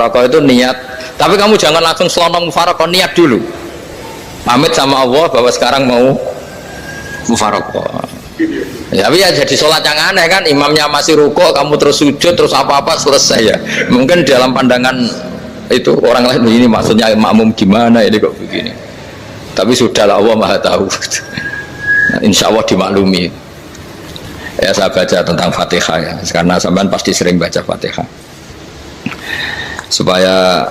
mufarokoh itu niat. Tapi kamu jangan langsung selonong mufarokoh, niat dulu. Pamit sama Allah bahwa sekarang mau mufarokoh. Ya, tapi ya jadi sholat yang aneh kan, imamnya masih rukuk, kamu terus sujud, terus apa-apa selesai ya. Mungkin dalam pandangan itu orang lain ini maksudnya makmum gimana ini kok begini. Tapi sudahlah, Allah Maha tahu. Nah, insya Allah dimaklumi. Ya saya baca tentang Fatihah ya, karena sampean pasti sering baca Fatihah. Supaya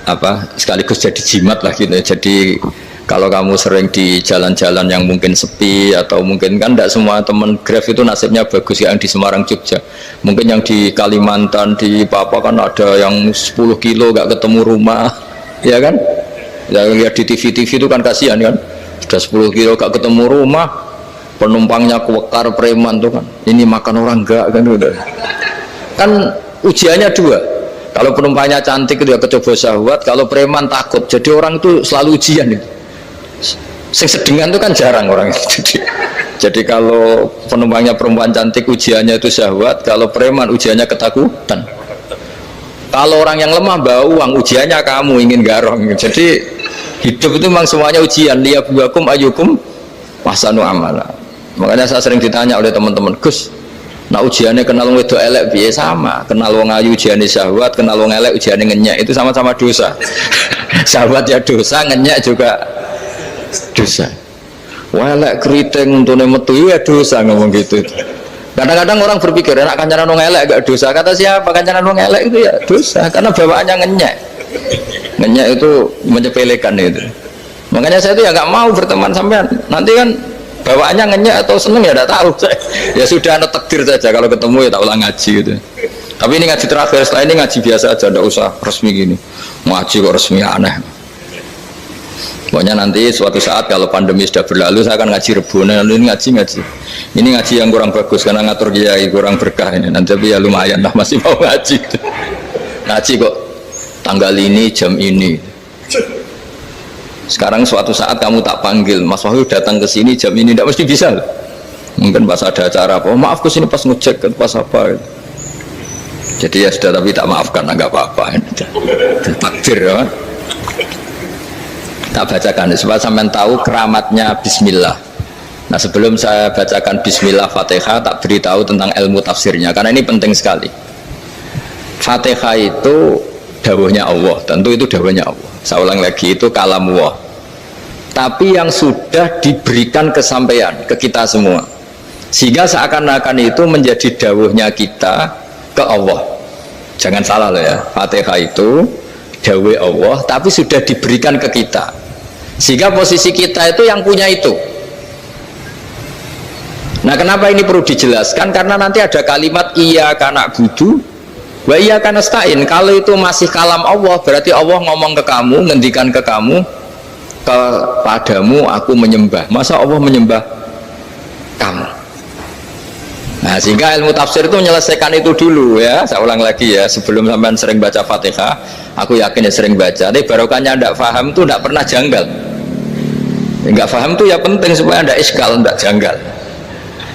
apa sekaligus jadi jimat lah gitu. Jadi kalau kamu sering di jalan-jalan yang mungkin sepi atau mungkin kan tidak semua teman Grab itu nasibnya bagus yang di Semarang Jogja, mungkin yang di Kalimantan di Papua kan ada yang 10 kilo gak ketemu rumah ya kan, yang lihat di TV-TV itu kan kasihan kan, sudah 10 kilo gak ketemu rumah, penumpangnya kuwekar preman tuh kan, ini makan orang enggak kan, udah kan ujiannya dua. Kalau penumpangnya cantik itu ya kecoba syahwat, kalau preman takut. Jadi orang itu selalu ujian itu. Sing sedengan itu kan jarang orang itu. Jadi kalau penumpangnya perempuan cantik ujiannya itu syahwat, kalau preman ujiannya ketakutan. Kalau orang yang lemah bawa uang ujiannya kamu ingin garong. Jadi hidup itu memang semuanya ujian. Liyabluwakum ayyukum ahsanu amala. Makanya saya sering ditanya oleh teman-teman, Gus, nah ujiannya kenal wong wedok elek piye? Sama, kenal wong ayu ujiannya syahwat, kenal wong elek ujiannya ngenyek, itu sama-sama dosa. Syahwat ya dosa, ngenyek juga dosa. Wah elek keriting untune metu ya dosa, ngomong gitu. Kadang-kadang orang berpikir enak kancanan wong elek gak dosa. Kata siapa kancanan wong elek itu ya dosa, karena bawaannya ngenyek. Ngenyek itu menyepelekan itu. Makanya saya itu ya nggak mau berteman sampean. Nanti kan bawaannya ngenyek atau seneng ya tidak tahu. Ya sudah, ada takdir saja, kalau ketemu ya tak ulang ngaji gitu. Tapi ini ngaji terakhir, setelah ini ngaji biasa aja, tidak usah resmi gini. Ngaji kok resmi aneh. Pokoknya nanti suatu saat kalau pandemi sudah berlalu saya akan ngaji Rebona, ini ngaji. Ini ngaji yang kurang bagus karena ngatur kiai kurang berkah ini. Nanti tapi ya lumayan lah, masih mau ngaji. Ngaji kok tanggal ini jam ini. Sekarang suatu saat kamu tak panggil, Mas Wahyu datang ke sini jam ini, tidak mesti bisa. Mungkin pas ada acara apa, oh, maaf ke sini pas ngecek pas apa. Jadi ya sudah, tapi tak maafkan, enggak apa-apa. Takdir ya. Tak bacakan supaya sampean tahu keramatnya Bismillah. Nah sebelum saya bacakan Bismillah Fatihah, tak beritahu tentang ilmu tafsirnya karena ini penting sekali. Fatihah itu dawuhnya Allah, tentu itu dawuhnya Allah. Saya ulang lagi, itu kalam Allah. Tapi yang sudah diberikan kesampaian ke kita semua, sehingga seakan-akan itu menjadi dawuhnya kita ke Allah. Jangan salah loh ya, Fatihah itu dawuh Allah, tapi sudah diberikan ke kita, sehingga posisi kita itu yang punya itu. Nah kenapa ini perlu dijelaskan? Karena nanti ada kalimat iyyaka na'budu wa iyyaka nasta'in. Kalau itu masih kalam Allah, berarti Allah ngomong ke kamu, ngendikan ke kamu, kepadamu aku menyembah. Masa Allah menyembah kamu? Nah sehingga ilmu tafsir itu menyelesaikan itu dulu ya. Saya ulang lagi ya, sebelum sampean sering baca Fatihah, aku yakin ya sering baca, tapi barokahnya tidak paham itu tidak pernah janggal. Enggak paham itu ya penting supaya tidak iskal, tidak janggal.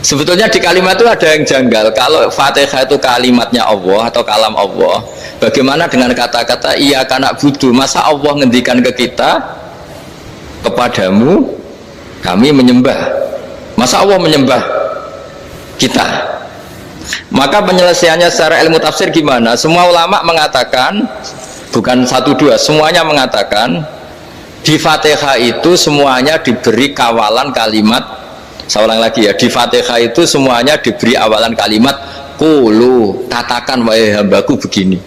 Sebetulnya di kalimat itu ada yang janggal. Kalau Fatihah itu kalimatnya Allah atau kalam Allah, bagaimana dengan kata-kata iyyaka na'budu? Masa Allah ngendikan ke kita, kepadamu kami menyembah? Masa Allah menyembah kita? Maka penyelesaiannya secara ilmu tafsir gimana? Semua ulama mengatakan, bukan satu dua, semuanya mengatakan di Fatihah itu semuanya diberi kawalan kalimat. Saya ulang lagi ya, di Fatihah itu semuanya diberi awalan kalimat qulu, katakan wahai hambaku begini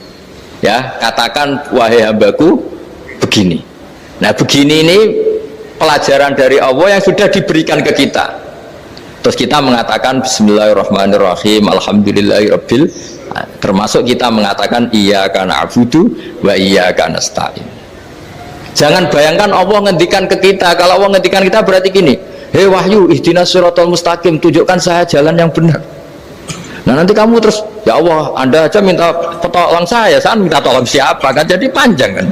ya, katakan wahai hambaku begini. Nah begini ini pelajaran dari Allah yang sudah diberikan ke kita, terus kita mengatakan bismillahirrahmanirrahim alhamdulillahirabbil, termasuk kita mengatakan iyyaka na'budu wa iyyaka nasta'in. Jangan bayangkan Allah ngendikan ke kita. Kalau Allah ngendikan kita berarti gini, hei wahyu ihdinas siratal mustaqim, tunjukkan saya jalan yang benar. Nah nanti kamu terus, ya Allah Anda aja minta tolong saya minta tolong siapa kan, jadi panjang kan.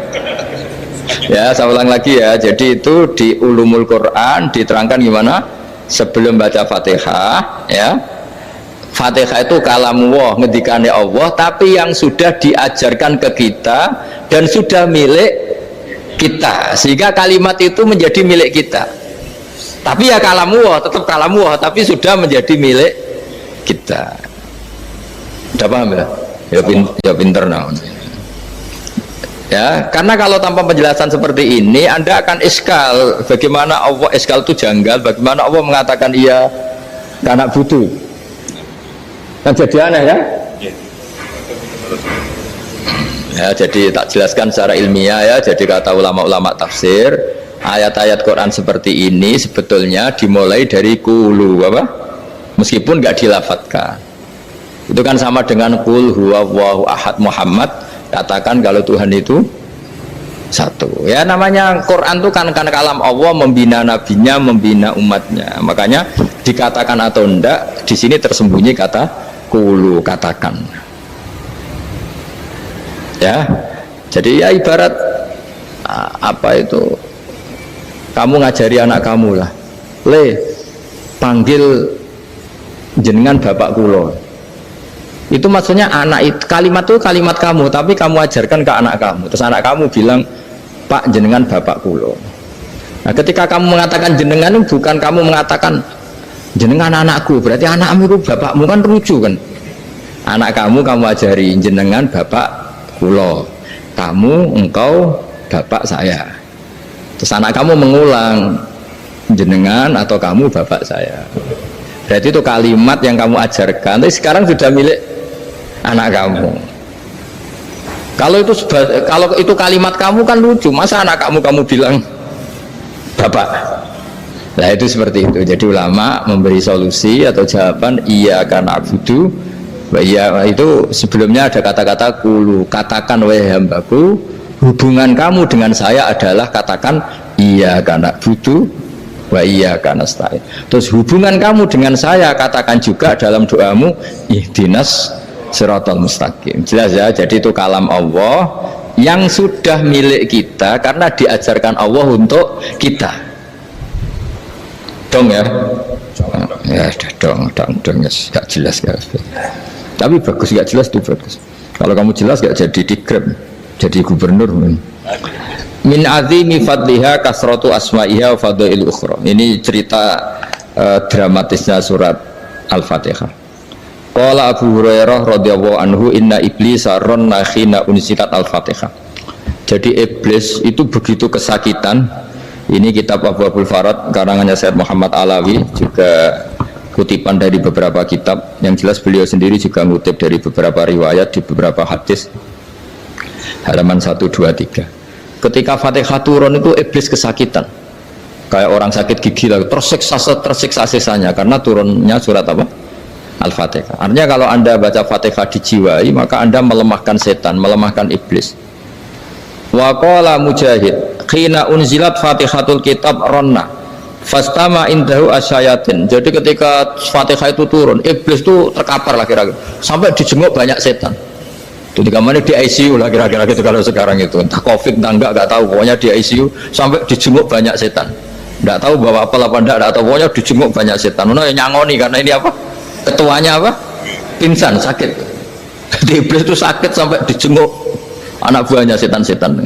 Ya saya ulang lagi ya, jadi itu di ulumul Quran diterangkan gimana sebelum baca Fatihah ya, Fatihah itu kalamullah, ngendikane Allah, tapi yang sudah diajarkan ke kita dan sudah milik kita, sehingga kalimat itu menjadi milik kita. Tapi ya kalamullah, tetap kalamullah, tapi sudah menjadi milik kita. Udah paham ya? Ya pinter nah. Ya, karena kalau tanpa penjelasan seperti ini, Anda akan iskal. Bagaimana Allah, iskal itu janggal. Bagaimana Allah mengatakan iya karena butuh? Kan jadi aneh ya? Ya, jadi tak jelaskan secara ilmiah ya. Jadi kata ulama-ulama tafsir, ayat-ayat Quran seperti ini sebetulnya dimulai dari kulu apa? Meskipun nggak dilafatkan. Itu kan sama dengan kul huwallahu ahad Muhammad, katakan kalau Tuhan itu satu. Ya namanya Quran itu kan kalam Allah, membina nabinya, membina umatnya. Makanya dikatakan atau enggak, di sini tersembunyi kata kulu, katakan. Ya, jadi ya ibarat apa itu? Kamu ngajari anak kamu lah, panggil jenengan bapak kulo. Itu maksudnya anak itu, kalimat itu kalimat kamu, tapi kamu ajarkan ke anak kamu. Terus anak kamu bilang, Pak jenengan bapak kulo. Nah, ketika kamu mengatakan jenengan, bukan kamu mengatakan jenengan anakku, berarti anakmu itu bapakmu, kan lucu kan? Anak kamu ajari jenengan bapak kulo, kamu engkau bapak saya. Terus anak kamu mengulang jenengan atau kamu bapak saya. Berarti itu kalimat yang kamu ajarkan, tapi sekarang sudah milik anak kamu. Kalau itu kalimat kamu kan lucu, masa anak kamu bilang bapak? Nah itu seperti itu. Jadi ulama memberi solusi atau jawaban iya karena abudu. Iya itu sebelumnya ada kata-kata kulu, katakan wahai hambaku, hubungan kamu dengan saya adalah katakan iya karena abudu wa iya karena nasta'in. Terus hubungan kamu dengan saya katakan juga dalam doamu ihdinas siratal mustaqim. Jelas ya, jadi itu kalam Allah yang sudah milik kita karena diajarkan Allah untuk kita. Dong ya, ya dong yes. Gak jelas gak, tapi bagus, gak jelas itu bagus. Kalau kamu jelas gak jadi dikrem, jadi gubernur. Min azimi fadliha kasratu asma'iha wa fadail ukhra. Ini cerita dramatisnya surat Al-Fatihah. Qala Abu Hurairah radhiyallahu anhu inna iblisa ranna khina unsilat Al-Fatihah. Jadi iblis itu begitu kesakitan. Ini kitab Abwaabul Farad karangannya Syed Muhammad Alawi, juga kutipan dari beberapa kitab. Yang jelas beliau sendiri juga ngutip dari beberapa riwayat di beberapa hadis. Halaman 123. Ketika Fatihah turun itu iblis kesakitan. Kayak orang sakit gigi lah, tersiksa sisanya karena turunnya surat apa? Al-Fatihah. Artinya kalau Anda baca Fatihah dijiwai, maka Anda melemahkan setan, melemahkan iblis. Wa qala Mujahid khina unzilat Fatihatul kitab ronna fastama indahu asyayatin. Jadi ketika Fatihah itu turun, iblis itu terkapar lah kira-kira, sampai dijenguk banyak setan. Jadi kemana di ICU lah kira-kira gitu kalau sekarang itu, entah COVID entah enggak tahu, pokoknya di ICU sampai dijenguk banyak setan. Enggak tahu bawa apa enggak tahu, pokoknya dijenguk banyak setan. Mana yang nyangoni karena ini apa? Ketuanya apa? Pingsan, sakit. Jadi iblis itu sakit sampai dijenguk anak buahnya setan-setan.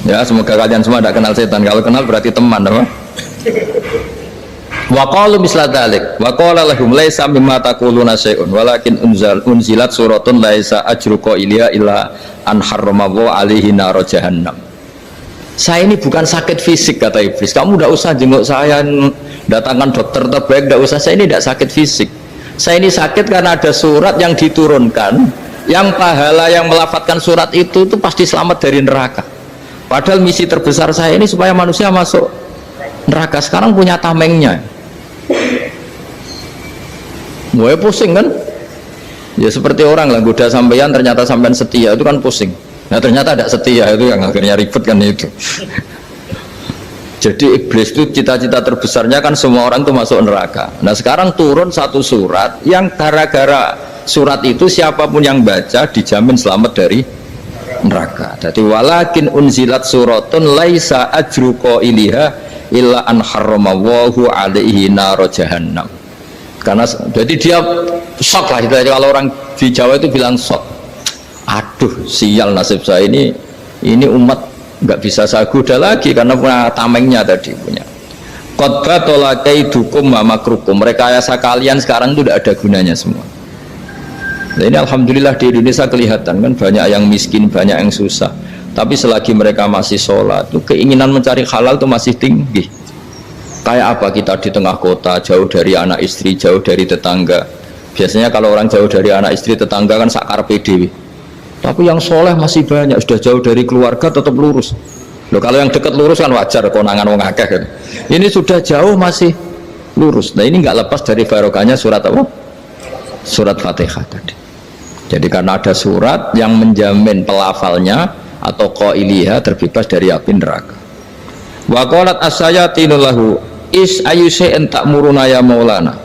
Ya semoga kalian semua tidak kenal setan. Kalau kenal berarti teman, apa? Wa qalu misla dzalik wa qala lahum laisa mimma taquluna syai'un walakin unzilat suratun laisa ajru qailiha illa an harramallahu alaihi nar jahannam. Saya ini bukan sakit fisik, kata iblis. Kamu tidak usah jenguk saya, datangkan dokter terbaik, tidak usah. Saya ini tidak sakit fisik. Saya ini sakit karena ada surat yang diturunkan, yang pahala yang melafatkan surat itu pasti selamat dari neraka. Padahal misi terbesar saya ini supaya manusia masuk neraka. Sekarang punya tamengnya. Mulai pusing kan? Ya seperti orang lah, goda sampeyan ternyata sampean setia, itu kan pusing. Nah ternyata tidak setia, itu yang akhirnya ribet kan itu. Jadi iblis itu cita-cita terbesarnya kan semua orang itu masuk neraka. Nah sekarang turun satu surat yang gara-gara surat itu siapapun yang baca dijamin selamat dari neraka. Jadi walakin unzilat suratun laisa ajru qailiha illa an harramallahu alaihi nar jahannam. Karena jadi dia shock lah, kalau orang di Jawa itu bilang shock. Aduh, sial nasib saya ini umat nggak bisa saya goda lagi karena punya tamengnya tadi punya. Qad batala kaidukum wa makrukum. Rekayasa kalian sekarang itu tidak ada gunanya semua. Nah, ini alhamdulillah di Indonesia kelihatan kan banyak yang miskin, banyak yang susah. Tapi selagi mereka masih sholat, itu keinginan mencari halal itu masih tinggi. Kayak apa kita di tengah kota, jauh dari anak istri, jauh dari tetangga. Biasanya kalau orang jauh dari anak istri, tetangga kan sakar PDW. Tapi yang soleh masih banyak, sudah jauh dari keluarga tetap lurus. Loh, kalau yang dekat lurus kan wajar, konangan wong akeh kan. Ini sudah jauh masih lurus. Nah ini nggak lepas dari barokahnya surat apa? Surat Fatihah tadi. Jadi karena ada surat yang menjamin pelafalnya atau qailiha terbebas dari api neraka. Wa qalat as-sayatinu lahu is ayushay'in ta'muruna ya maulana.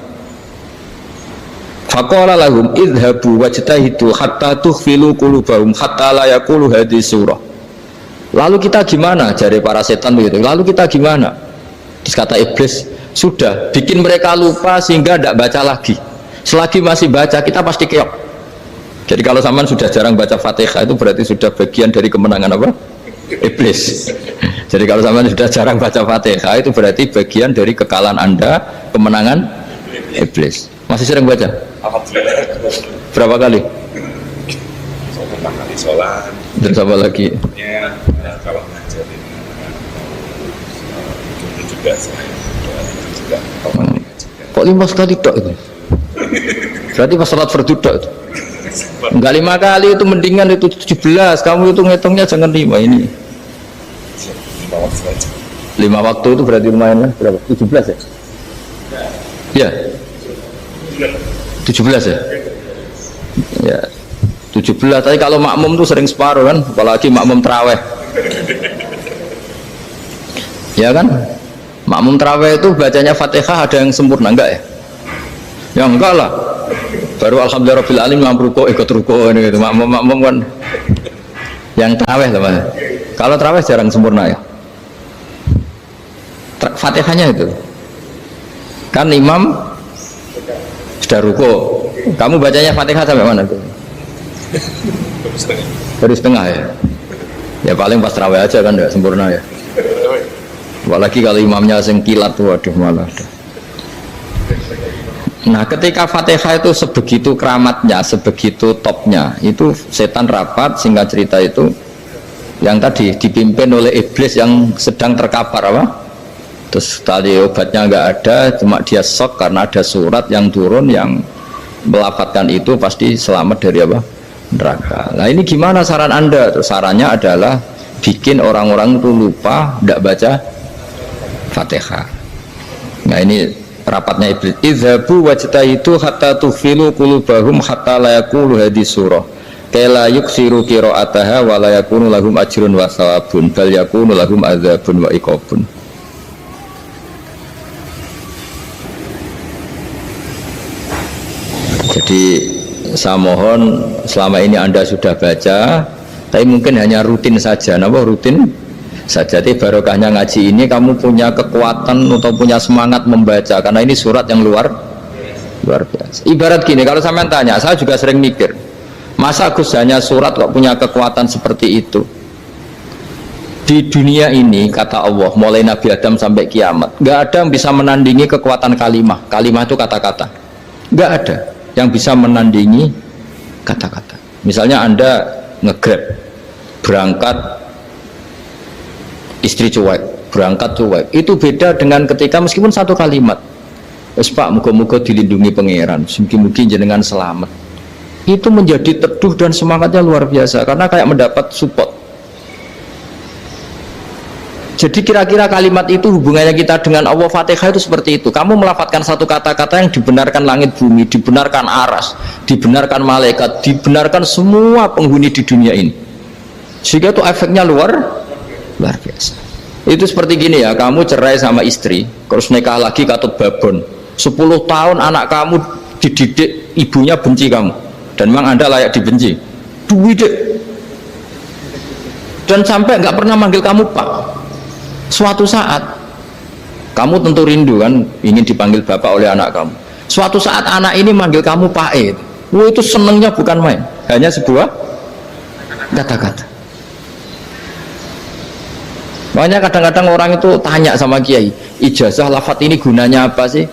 Faqala lahum idhabu wajtahidu hatta tukhfilu qulubahum hatta la yaqulu hadhihi surah. Lalu kita gimana, jari para setan begitu. Lalu kita gimana? Terus kata iblis, sudah bikin mereka lupa sehingga tidak baca lagi. Selagi masih baca kita pasti keok. Jadi kalau sampean sudah jarang baca Fatihah itu berarti sudah bagian dari kemenangan apa? Iblis. Jadi kalau sampean sudah jarang baca Fatihah itu berarti bagian dari kekalahan Anda, kemenangan iblis. Masih sering baca? Alhamdulillah. Berapa kali? Pertama kali sholat. Dan sama lagi? Ya, kalau ngajarin dulu juga saya juga Kok 5 kali tok itu? Berarti pas sholat fardu tok itu? Enggak 5 kali, itu mendingan itu 17. Kamu itu ngitungnya jangan 5 ini. 5 waktu aja. 5 waktu itu berarti lumayan lah. Berapa? 17 ya? Ya. 17 ya? Ya. 17, tapi kalau makmum tuh sering separuh kan, apalagi makmum terawih. Ya kan? Makmum terawih itu bacanya Fatihah ada yang sempurna enggak ya? Ya enggak lah. Baru alhamdulillah rabbil alamin mampu ruko ikut ruko ini gitu. Makmum kan yang terawih teman. Kalau terawih jarang sempurna ya. Fatihahnya itu. Kan imam sudah ruko. Kamu bacanya Fatihah sampai mana tuh? Baru setengah ya. Ya paling pas terawih aja kan enggak sempurna ya. Apalagi kalau imamnya sing kilat, waduh malah. Nah ketika Fatihah itu sebegitu keramatnya, sebegitu topnya, itu setan rapat, singkat cerita itu yang tadi dipimpin oleh iblis yang sedang terkapar apa? Terus tadi obatnya nggak ada, cuma dia shock karena ada surat yang turun yang melafatkan itu pasti selamat dari apa? Neraka. Nah ini gimana saran Anda? Terus sarannya adalah bikin orang-orang itu lupa, tidak baca Fatihah. Nah ini rapatnya iblis. Idhabu wajtahidu hatta tufilu qulubahum hatta la yaqulu hadhihi surah. Kala yuksiru qira'ataha wa la yakunu lahum ajrun wa thawabun bal yakunu lahum adzabun wa iqabun. Jadi saya mohon selama ini Anda sudah baca, tapi mungkin hanya rutin saja. Napa rutin saja? Tapi barokahnya ngaji ini kamu punya kekuatan atau punya semangat membaca karena ini surat yang luar biasa. Ibarat gini, kalau sampean tanya, saya juga sering mikir, masa Gus hanya surat kok punya kekuatan seperti itu? Di dunia ini kata Allah, mulai Nabi Adam sampai kiamat, nggak ada yang bisa menandingi kekuatan kalimah. Kalimah itu kata-kata, nggak ada yang bisa menandingi kata-kata. Misalnya Anda nge-grab berangkat, istri cuek, berangkat cuek, itu beda dengan ketika meskipun satu kalimat, wes Pak muga-muga dilindungi pangeran, mungkin jenengan selamat, itu menjadi teduh dan semangatnya luar biasa karena kayak mendapat support. Jadi kira-kira kalimat itu hubungannya kita dengan Allah, Fatihah itu seperti itu. Kamu melafalkan satu kata-kata yang dibenarkan langit bumi, dibenarkan aras, dibenarkan malaikat, dibenarkan semua penghuni di dunia ini. Sehingga itu efeknya luar biasa. Itu seperti gini ya, kamu cerai sama istri, terus nikah lagi katut babon. 10 tahun anak kamu dididik, ibunya benci kamu. Dan memang Anda layak dibenci. Dididik. Dan sampai nggak pernah manggil kamu Pak. Suatu saat kamu tentu rindu kan ingin dipanggil bapak oleh anak kamu. Suatu saat anak ini manggil kamu Pak E, itu senengnya bukan main, hanya sebuah kata-kata. Makanya kadang-kadang orang itu tanya sama kiai, ijazah lafadz ini gunanya apa sih?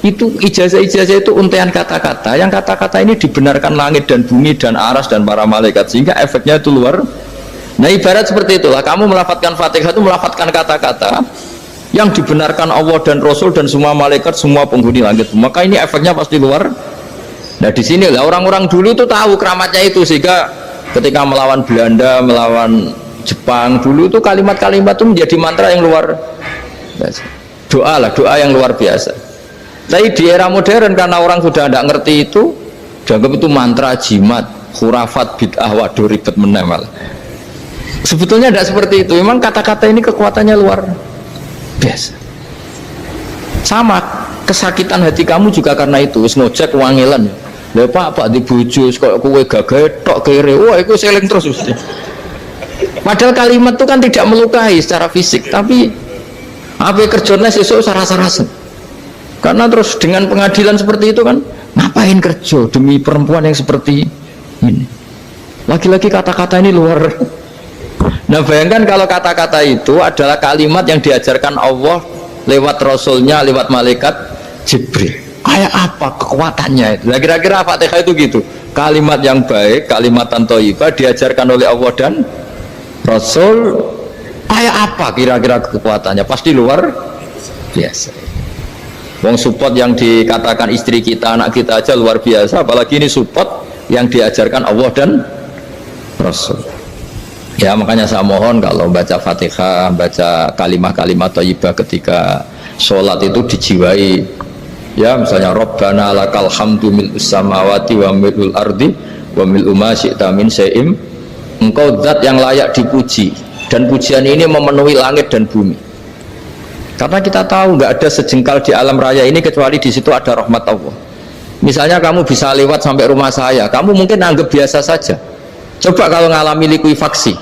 Itu ijazah-ijazah itu untaian kata-kata, yang kata-kata ini dibenarkan langit dan bumi dan aras dan para malaikat, sehingga efeknya itu luar. Nah ibarat seperti itulah, kamu melafadzkan Fatihah itu melafadzkan kata-kata yang dibenarkan Allah dan Rasul dan semua malaikat, semua penghuni langit, maka ini efeknya pasti luar. Nah di sini lah orang-orang dulu itu tahu keramatnya itu, sehingga ketika melawan Belanda, melawan Jepang dulu itu kalimat-kalimat itu menjadi mantra yang luar biasa. Doa lah, doa yang luar biasa. Tapi di era modern karena orang sudah tidak ngerti itu, dianggap itu mantra, jimat, khurafat, bid'ah, waduh ribet meneh malah. Sebetulnya tidak seperti itu. Memang kata-kata ini kekuatannya luar biasa. Sama kesakitan hati kamu juga karena itu. Wis ngojek wangilan. Lha Pak di bojo kok kowe gagah tok kere. Wah, iku seling terus mesti. Padahal kalimat itu kan tidak melukai secara fisik, tapi apa kerjanya sesuk sarasa-rasen. Karena terus dengan pengadilan seperti itu kan, ngapain kerja demi perempuan yang seperti ini? Lagi-lagi kata-kata ini luar. Nah bayangkan kalau kata-kata itu adalah kalimat yang diajarkan Allah lewat Rasulnya, lewat malaikat Jibril. Kayak apa kekuatannya itu? Nah, kira-kira Fatihah itu gitu. Kalimat yang baik, kalimatan thayyibah diajarkan oleh Allah dan Rasul. Kayak apa kira-kira kekuatannya? Pasti luar biasa. Wong support yang dikatakan istri kita, anak kita aja luar biasa, apalagi ini support yang diajarkan Allah dan Rasul. Ya makanya saya mohon kalau baca Fatihah, baca kalimat-kalimat thayyibah ketika sholat itu dijiwai. Ya misalnya Rabbana lakal hamdu mil'us samawati wa mil'ul ardi wa mil'u ma syi'ta min syai'im. Engkau zat yang layak dipuji, dan pujian ini memenuhi langit dan bumi. Karena kita tahu nggak ada sejengkal di alam raya ini kecuali di situ ada rahmat Allah. Misalnya kamu bisa lewat sampai rumah saya, kamu mungkin anggap biasa saja. Coba kalau ngalami likuifaksi,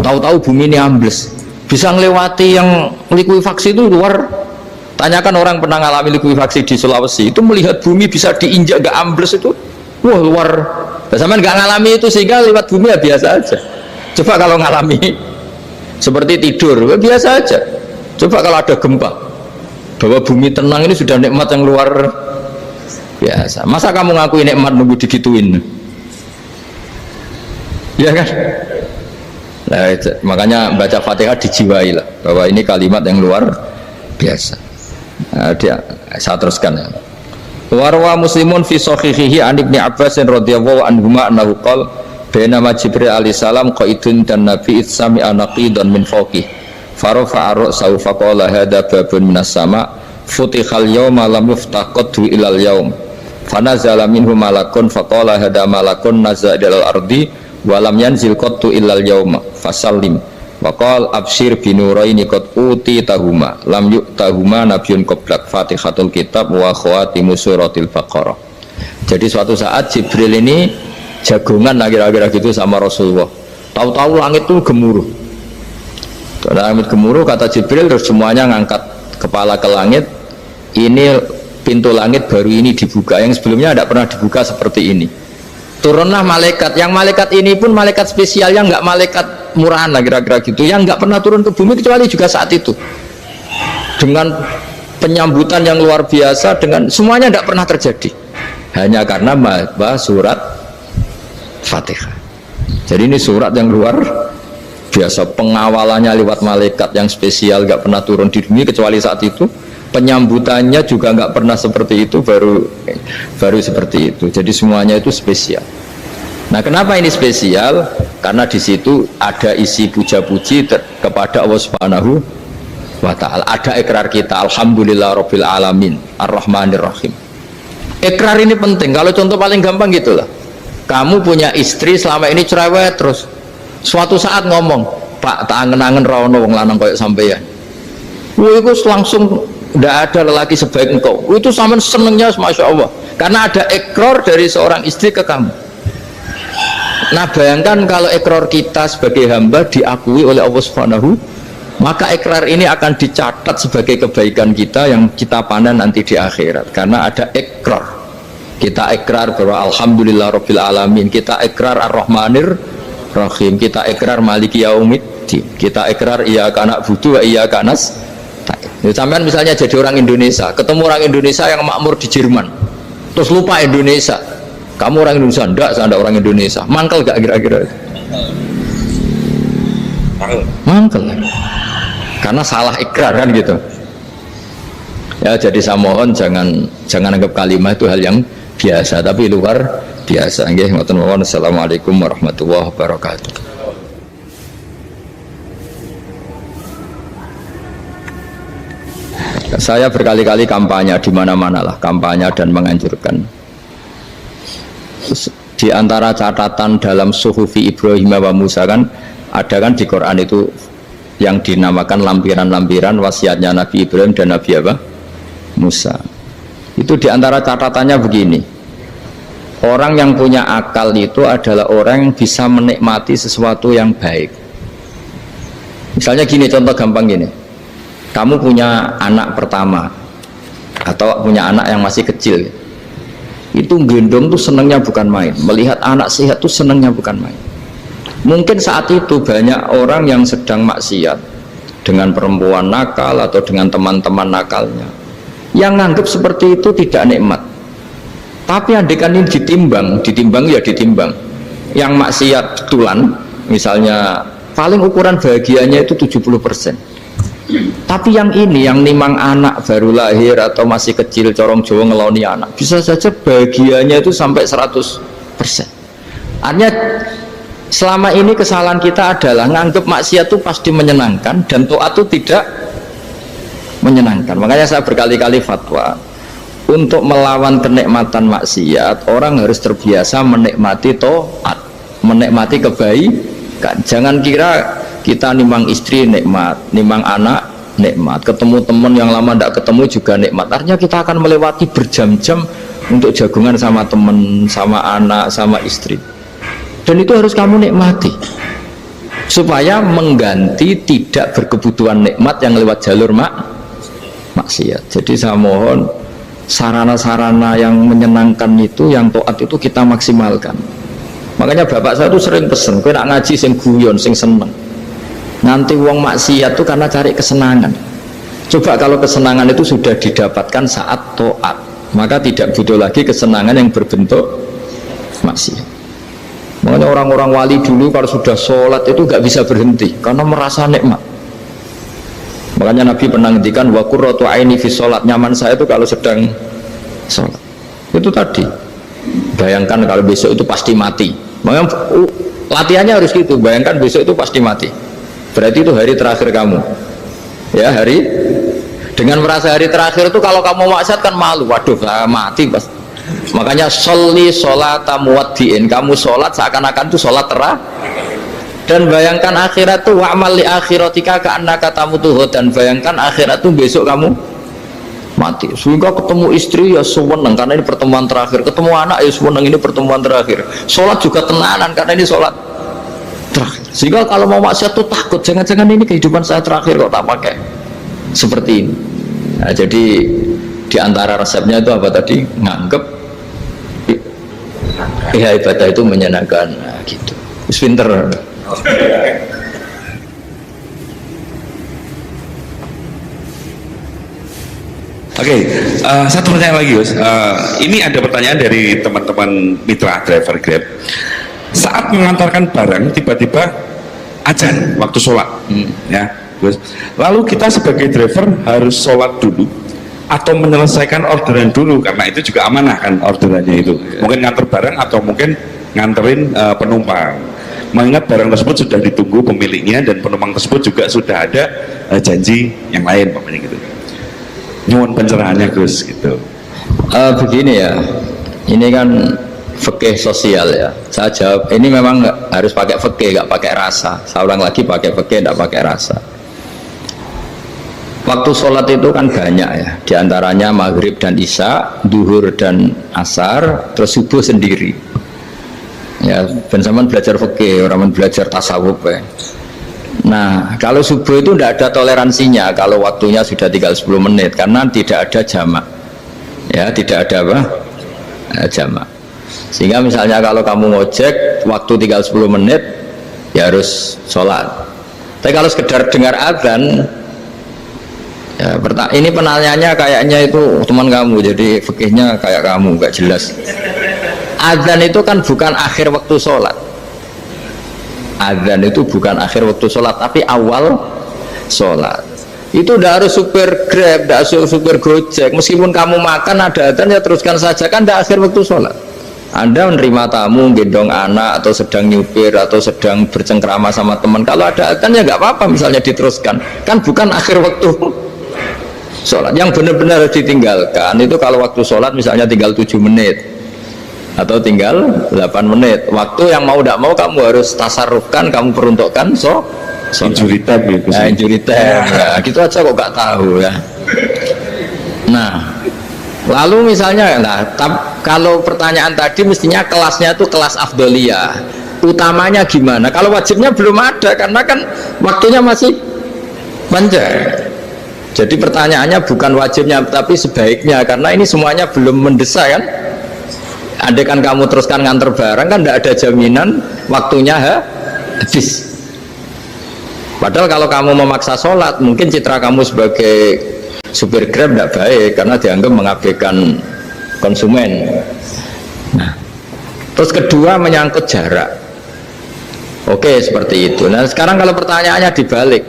tahu-tahu bumi ini ambles, bisa ngelewati yang likuifaksi itu luar. Tanyakan orang pernah ngalami likuifaksi di Sulawesi, itu melihat bumi bisa diinjak gak ambles itu, wah luar. Sama nggak ngalami itu sehingga lewat bumi ya biasa aja. Coba kalau ngalami seperti tidur, ya biasa aja. Coba kalau ada gempa, bahwa bumi tenang ini sudah nikmat yang luar biasa. Masa kamu ngakui nikmat nunggu digituin? Ya kan? Nah, makanya baca Fatihah dijiwai lah, bahwa ini kalimat yang luar biasa. Nah, saya teruskan ya. Warwa Muslimun fi sahihihi an Ibnu Abbas radhiyallahu anhuma annahu qala bainama Jibril alaihi salam qaidun dan Nabi itsami anaqidan min fawqih farofa arok saufa qala hada babun minas sama futihal yawma lam yuftaqadhu ilal yawm fanazala minhu malakun faqala hada malakun nazza ilal ardi walam yanzil qattu ilal yawma fasallim waqal abshir binuraini qad uti tahuma lam yu'tahuma nabiyyun qablak fatihatul kitab wa khawatimu suratil baqarah. Jadi suatu saat Jibril ini jagongan kira-kira gitu sama Rasulullah, tahu-tahu langit itu gemuruh. Langit gemuruh, kata Jibril, terus semuanya ngangkat kepala ke langit. Ini pintu langit baru ini dibuka, yang sebelumnya tidak pernah dibuka seperti ini. Turunlah malaikat, yang malaikat ini pun malaikat spesial, yang nggak malaikat murahan lah kira-kira gitu, yang nggak pernah turun ke bumi kecuali juga saat itu, dengan penyambutan yang luar biasa, dengan semuanya tidak pernah terjadi, hanya karena bahwa surat Fatihah. Jadi ini surat yang luar biasa, pengawalannya lewat malaikat yang spesial, nggak pernah turun di bumi kecuali saat itu, penyambutannya juga nggak pernah seperti itu, baru seperti itu. Jadi semuanya itu spesial. Nah kenapa ini spesial? Karena di situ ada isi puja-puji kepada Allah Subhanahu wa Ta'ala, ada ikrar kita alhamdulillah rabbil alamin ar-rahmanir rahim. Ikrar ini penting. Kalau contoh paling gampang gitulah, kamu punya istri selama ini cerewet terus, suatu saat ngomong, Pak tak angen-angen rawono wong lanang koyo sampeyan. Itu langsung tidak ada lelaki sebaik engkau. Itu sama senengnya, masya Allah, karena ada ikrar dari seorang istri ke kamu. Nah bayangkan kalau ikrar kita sebagai hamba diakui oleh Allah Subhanahu maka ikrar ini akan dicatat sebagai kebaikan kita yang kita panen nanti di akhirat, karena ada ikrar. Kita ikrar bahwa alhamdulillah rabbil alamin, kita ikrar ar-rahmanir rahim, kita ikrar maliki yaumiddin, kita ikrar iyyaka na'budu wa iyyaka nasta'in. Sampean misalnya jadi orang Indonesia, ketemu orang Indonesia yang makmur di Jerman, terus lupa Indonesia. Kamu orang Indonesia? Enggak, saya enggak orang Indonesia. Mangkel gak kira-kira? Mangkel. Karena salah ikrar kan gitu. Ya, jadi saya mohon jangan anggap kalimat itu hal yang biasa, tapi luar biasa. Nggih, ngoten mawon. Assalamualaikum warahmatullahi wabarakatuh. Saya berkali-kali kampanye di mana-mana lah, kampanye dan menganjurkan. Di antara catatan dalam Suhufi Ibrahim wa Musa kan ada kan di Quran itu yang dinamakan lampiran-lampiran wasiatnya Nabi Ibrahim dan Nabi apa? Musa. Itu di antara catatannya begini. Orang yang punya akal itu adalah orang yang bisa menikmati sesuatu yang baik. Misalnya gini, contoh gampang gini. Kamu punya anak pertama atau punya anak yang masih kecil, itu gendong tuh senangnya bukan main, melihat anak sehat tuh senangnya bukan main. Mungkin saat itu banyak orang yang sedang maksiat dengan perempuan nakal atau dengan teman-teman nakalnya, yang nganggap seperti itu tidak nikmat. Tapi andaikan ini ditimbang ya ditimbang. Yang maksiat betulan, misalnya paling ukuran bahagianya itu 70%. Tapi yang ini, yang nimang anak baru lahir atau masih kecil, corong Jawa ngeloni anak, bisa saja bahagianya itu sampai 100%. Artinya selama ini kesalahan kita adalah nganggap maksiat itu pasti menyenangkan dan taat itu tidak menyenangkan. Makanya saya berkali-kali fatwa, untuk melawan kenikmatan maksiat, orang harus terbiasa menikmati taat, menikmati kebaikan. Jangan kira kita nimang istri nikmat, nimang anak nikmat, ketemu teman yang lama tidak ketemu juga nikmat. Artinya kita akan melewati berjam-jam untuk jagungan sama teman, sama anak, sama istri. Dan itu harus kamu nikmati supaya mengganti tidak berkebutuhan nikmat yang lewat jalur maksiat. Jadi saya mohon sarana-sarana yang menyenangkan itu, yang taat itu kita maksimalkan. Makanya bapak saya tuh sering pesen, kowe nak ngaji sing guyon, sing seneng. Nanti wong maksiat tuh karena cari kesenangan. Coba kalau kesenangan itu sudah didapatkan saat taat, maka tidak butuh lagi kesenangan yang berbentuk maksiat. Makanya orang-orang wali dulu kalau sudah sholat itu gak bisa berhenti karena merasa nikmat. Makanya Nabi pernah ngendikan wa qurratu aini fi sholat, nyaman saya itu kalau sedang sholat. Itu tadi. Bayangkan kalau besok itu pasti mati. Makanya latihannya harus gitu. Bayangkan besok itu pasti mati. Berarti itu hari terakhir kamu. Ya, hari dengan merasa hari terakhir itu kalau kamu maksiat kan malu. Waduh, saya mati pas. Makanya sholli sholata muwaddiin. Kamu sholat seakan-akan itu sholat terakhir. Dan bayangkan akhirat itu wa'mal li akhiratika ka'annaka tamutuhu, dan bayangkan akhirat itu besok kamu mati. Sehingga ketemu istri ya seneng karena ini pertemuan terakhir, ketemu anak ya seneng ini pertemuan terakhir, sholat juga tenanan karena ini sholat terakhir. Sehingga kalau mau maksiat tuh takut, jangan-jangan ini kehidupan saya terakhir kok tak pakai seperti ini. Nah, jadi diantara resepnya itu apa tadi? Nganggep ibadah itu menyenangkan. Nah, gitu. Pinter. Oke, satu pertanyaan lagi, Gus. Ini ada pertanyaan dari teman-teman mitra driver Grab. Saat mengantarkan barang, tiba-tiba azan waktu sholat, ya, Gus. Lalu kita sebagai driver harus sholat dulu atau menyelesaikan orderan dulu, karena itu juga amanah kan orderannya itu. Mungkin nganter barang atau mungkin nganterin penumpang. Mengingat barang tersebut sudah ditunggu pemiliknya dan penumpang tersebut juga sudah ada janji yang lain, pokoknya gitu. Nyuwun pencerahannya, Gus, gitu. Begini ya, ini kan fikih sosial ya. Saya jawab, ini memang harus pakai fikih, nggak pakai rasa. Saya ulang lagi, pakai fikih, nggak pakai rasa. Waktu sholat itu kan banyak ya, diantaranya maghrib dan isya, duhur dan asar, terus subuh sendiri. Ya, ben sampean belajar fikih, orang belajar tasawuf ya. Nah, kalau subuh itu tidak ada toleransinya kalau waktunya sudah tinggal 10 menit karena tidak ada jamak. Ya, tidak ada apa? Jamak. Sehingga misalnya kalau kamu ngojek waktu tinggal 10 menit ya harus sholat. Tapi kalau sekedar dengar azan ya, ini penanyanya kayaknya itu teman kamu, jadi fikihnya kayak kamu, gak jelas. Azan itu kan bukan akhir waktu sholat. Azan itu bukan akhir waktu sholat, tapi awal sholat. Itu udah harus supir Grab, udah harus supir Gojek. Meskipun kamu makan ada azan ya teruskan saja, kan udah akhir waktu sholat. Anda menerima tamu, gendong anak, atau sedang nyupir, atau sedang bercengkrama sama teman. Kalau ada azan ya nggak apa-apa, misalnya diteruskan. Kan bukan akhir waktu sholat. Yang benar-benar ditinggalkan itu kalau waktu sholat misalnya tinggal 7 menit atau tinggal 8 menit. Waktu yang mau tidak mau kamu harus tasarrufkan, kamu peruntukkan injury time gitu. Nah, injury time. Ya, gitu aja kok nggak tahu ya. Nah, lalu misalnya, kalau pertanyaan tadi mestinya kelasnya itu kelas afdoliyah. Utamanya gimana? Kalau wajibnya belum ada karena kan waktunya masih panjang. Jadi pertanyaannya bukan wajibnya tapi sebaiknya, karena ini semuanya belum mendesak kan. Andai kan kamu teruskan nganter barang kan tidak ada jaminan waktunya habis. Padahal kalau kamu memaksa sholat, mungkin citra kamu sebagai supir Grab tidak baik karena dianggap mengabaikan konsumen. Nah, terus kedua menyangkut jarak. Oke, seperti itu. Nah, sekarang kalau pertanyaannya dibalik,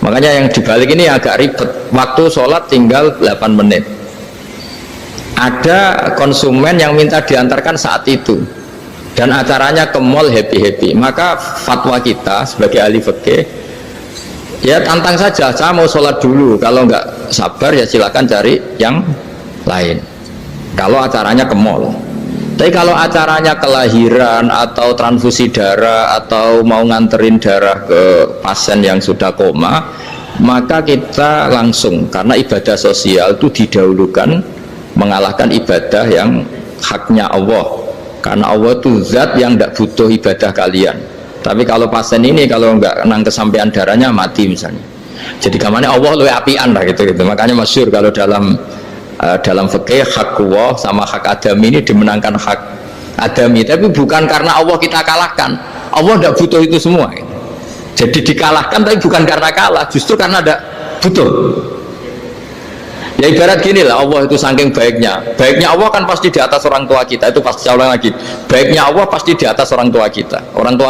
makanya yang dibalik ini agak ribet. Waktu sholat tinggal 8 menit. Ada konsumen yang minta diantarkan saat itu dan acaranya ke mall happy-happy, maka fatwa kita sebagai ahli fikih ya tantang saja, saya mau sholat dulu, kalau nggak sabar ya silakan cari yang lain kalau acaranya ke mall. Tapi kalau acaranya kelahiran atau transfusi darah atau mau nganterin darah ke pasien yang sudah koma, maka kita langsung, karena ibadah sosial itu didahulukan mengalahkan ibadah yang haknya Allah, karena Allah itu zat yang tidak butuh ibadah kalian. Tapi kalau pasien ini kalau nggak nang kesampaian darahnya mati misalnya, jadi kamarnya Allah lebih apian lah gitu. Makanya masyhur kalau dalam fikih hak Allah sama hak adami ini dimenangkan hak adami, tapi bukan karena Allah kita kalahkan. Allah tidak butuh itu semua gitu. Jadi dikalahkan tapi bukan karena kalah, justru karena tidak butuh. Ya ibarat gini lah, Allah itu saking baiknya Allah kan pasti di atas orang tua kita, itu pasti ulang lagi, baiknya Allah pasti di atas orang tua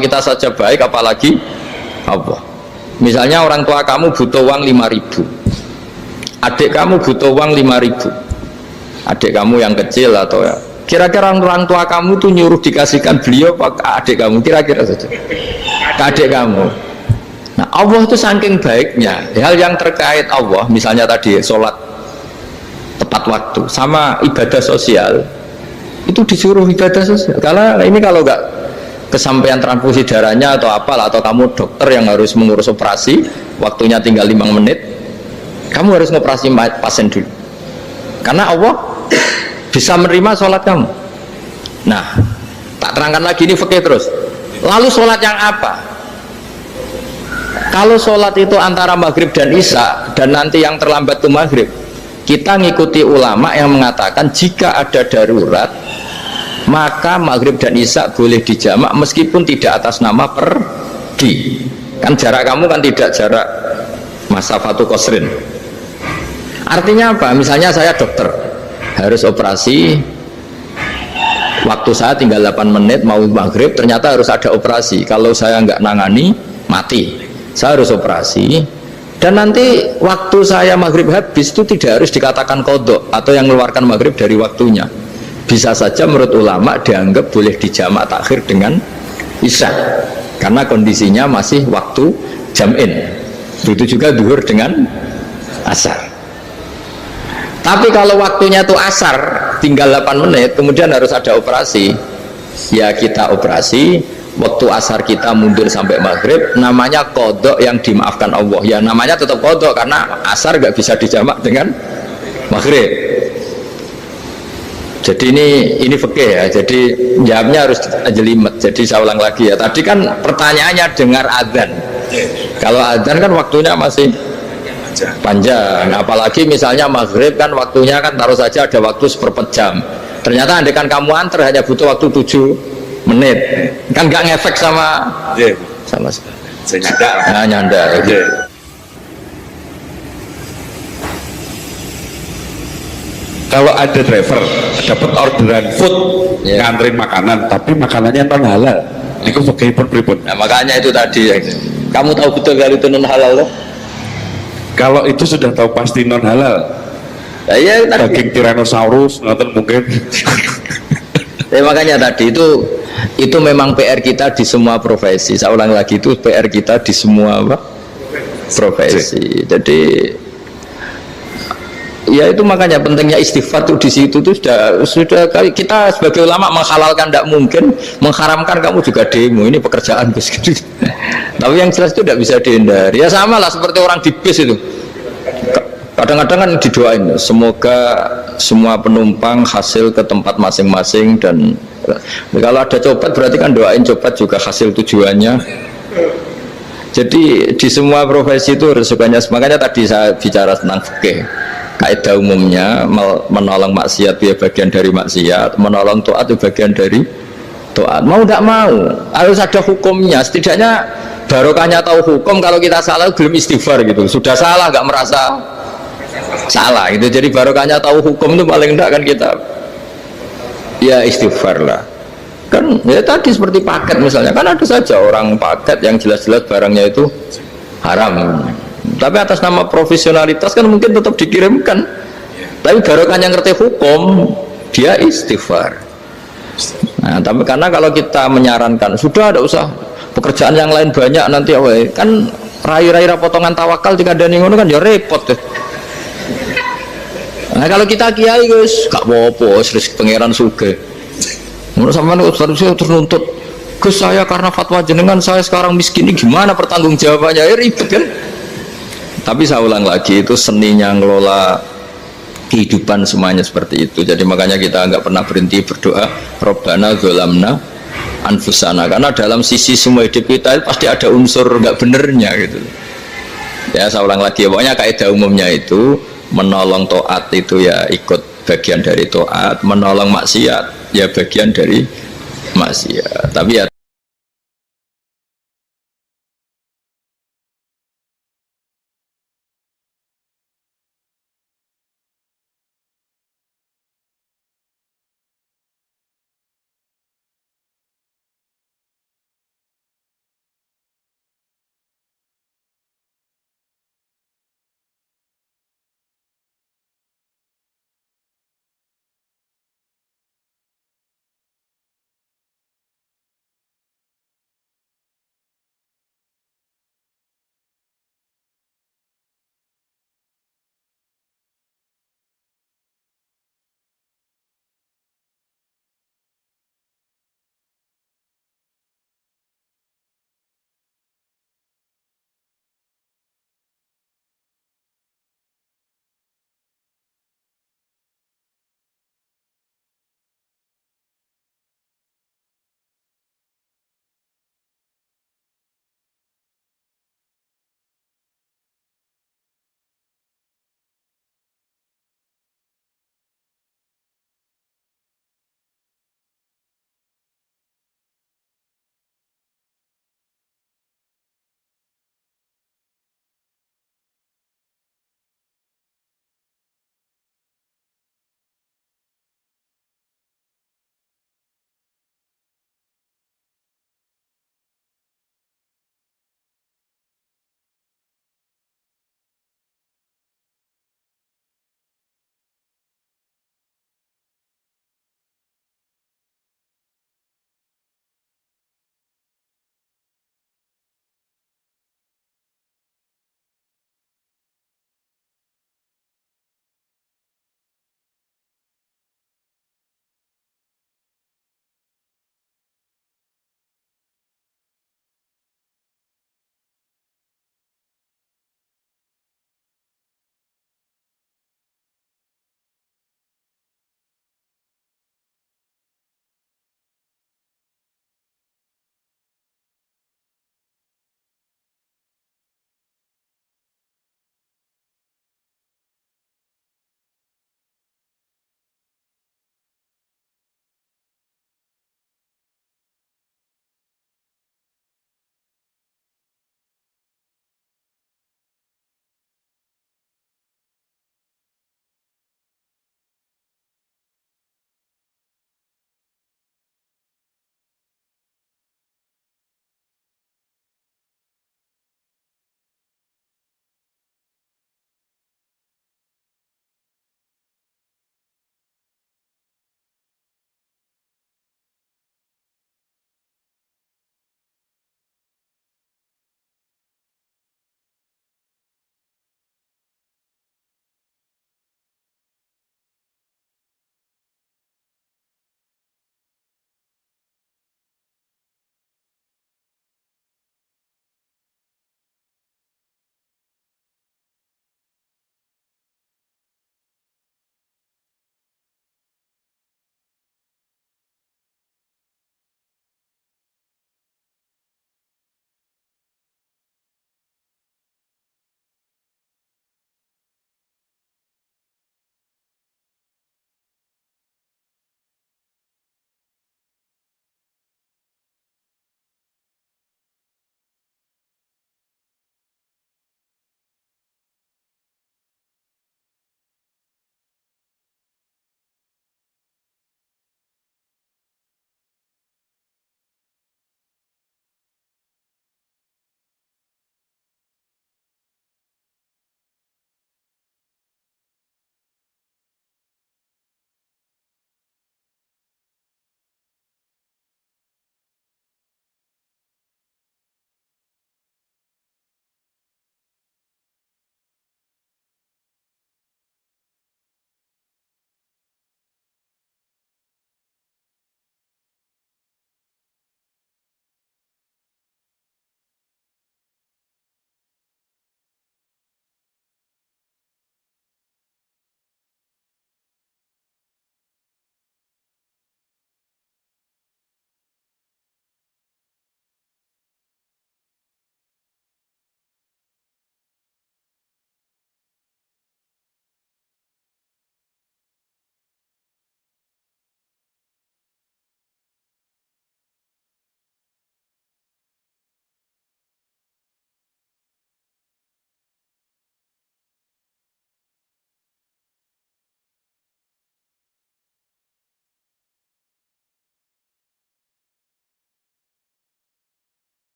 kita saja baik, apalagi Allah. Misalnya orang tua kamu butuh uang 5.000, adik kamu butuh uang 5.000, adik kamu yang kecil atau ya, kira-kira orang tua kamu tuh nyuruh dikasihkan beliau ke adik kamu, kira-kira saja ke adik kamu. Nah, Allah itu saking baiknya, hal yang terkait Allah, misalnya tadi sholat tepat waktu sama ibadah sosial itu disuruh ibadah sosial. Karena ini kalau nggak kesampaian transfusi darahnya atau apalah, atau kamu dokter yang harus mengurus operasi waktunya tinggal 5 menit, kamu harus ngoperasi pasien dulu karena Allah bisa menerima sholat kamu. Nah, tak terangkan lagi ini fikih terus. Lalu sholat yang apa? Kalau sholat itu antara maghrib dan isya dan nanti yang terlambat itu maghrib, kita ngikuti ulama yang mengatakan jika ada darurat maka maghrib dan isya boleh dijamak meskipun tidak atas nama pergi. Kan jarak kamu kan tidak jarak masafatu qasrin. Artinya apa? Misalnya saya dokter harus operasi, waktu saya tinggal 8 menit mau maghrib, ternyata harus ada operasi. Kalau saya nggak nangani mati, saya harus operasi. Dan nanti waktu saya maghrib habis itu tidak harus dikatakan qadha atau yang mengeluarkan maghrib dari waktunya. Bisa saja menurut ulama dianggap boleh dijamak takhir dengan isya karena kondisinya masih waktu jam'in. Begitu juga duhur dengan asar. Tapi kalau waktunya itu asar tinggal 8 menit kemudian harus ada operasi, ya kita operasi. Waktu asar kita mundur sampai maghrib, namanya qadha yang dimaafkan Allah. Ya namanya tetap qadha karena asar nggak bisa dijamak dengan maghrib. Jadi ini fikih ya. Jadi jawabnya harus jelimet. Jadi saya ulang lagi ya. Tadi kan pertanyaannya dengar adzan. Kalau adzan kan waktunya masih aja. panjang, apalagi misalnya maghrib kan waktunya kan taruh saja ada waktu seperempat jam, ternyata andekan kamu antar hanya butuh waktu 7 menit, kan nggak ngefek sama Iya, saya nyadar. nah, nyanda gitu. Iya. Kalau ada driver dapat orderan food Iya. nganterin makanan, tapi makanannya non halal, itu bagaimana pripun? Nah makanya itu tadi, kamu tahu betul kalau itu non halal loh. Kalau itu sudah tahu pasti non halal, Nah, iya tadi. daging Tyrannosaurus ngoten mungkin. Ya, makanya tadi itu memang PR kita di semua profesi. Saya ulang lagi, itu PR kita di semua apa? Profesi. Jadi ya itu makanya pentingnya istighfar tuh di situ tuh sudah kita sebagai ulama menghalalkan tidak mungkin, mengharamkan kamu juga demo, ini pekerjaan bus gitu. Tapi yang jelas itu tidak bisa dihindari. Ya sama lah seperti orang di bis itu. Kadang-kadang kan didoain semoga semua penumpang hasil ke tempat masing-masing, dan kalau ada copet berarti kan doain copet juga hasil tujuannya. Jadi di semua profesi itu resikonya, makanya tadi saya bicara tentang fikih. Kaidah umumnya menolong maksiat itu ya bagian dari maksiat, menolong taat itu bagian dari taat. Mau tidak mau harus ada hukumnya, setidaknya barokahnya tahu hukum. Kalau kita salah belum istighfar gitu, sudah salah nggak merasa salah gitu. Jadi barokahnya tahu hukum itu paling enggak kan kita ya istighfar lah. Kan ya tadi seperti paket misalnya, kan ada saja orang paket yang jelas-jelas barangnya itu haram, tapi atas nama profesionalitas kan mungkin tetap dikirimkan, tapi barokahnya ngerti hukum dia istighfar. Nah tapi karena kalau kita menyarankan sudah ada usah pekerjaan yang lain banyak nanti kan rai-rai potongan tawakal jika ada ngono kan ya repot deh. Nah kalau kita kiai guys gak apa-apa, serius pangeran suge. Menurut sampean saya ternuntut, Gus saya karena fatwa jenengan saya sekarang miskin, ini gimana pertanggung jawabannya? Ya ribet kan. Tapi saya ulang lagi, itu seninya ngelola kehidupan semuanya seperti itu. Jadi makanya kita nggak pernah berhenti berdoa Robbana dzolamna anfusana, karena dalam sisi semua hidup kita pasti ada unsur nggak benernya gitu. Ya saya ulang lagi, pokoknya kaidah umumnya itu menolong taat itu ya ikut bagian dari taat, menolong maksiat ya bagian dari maksiat. Tapi ya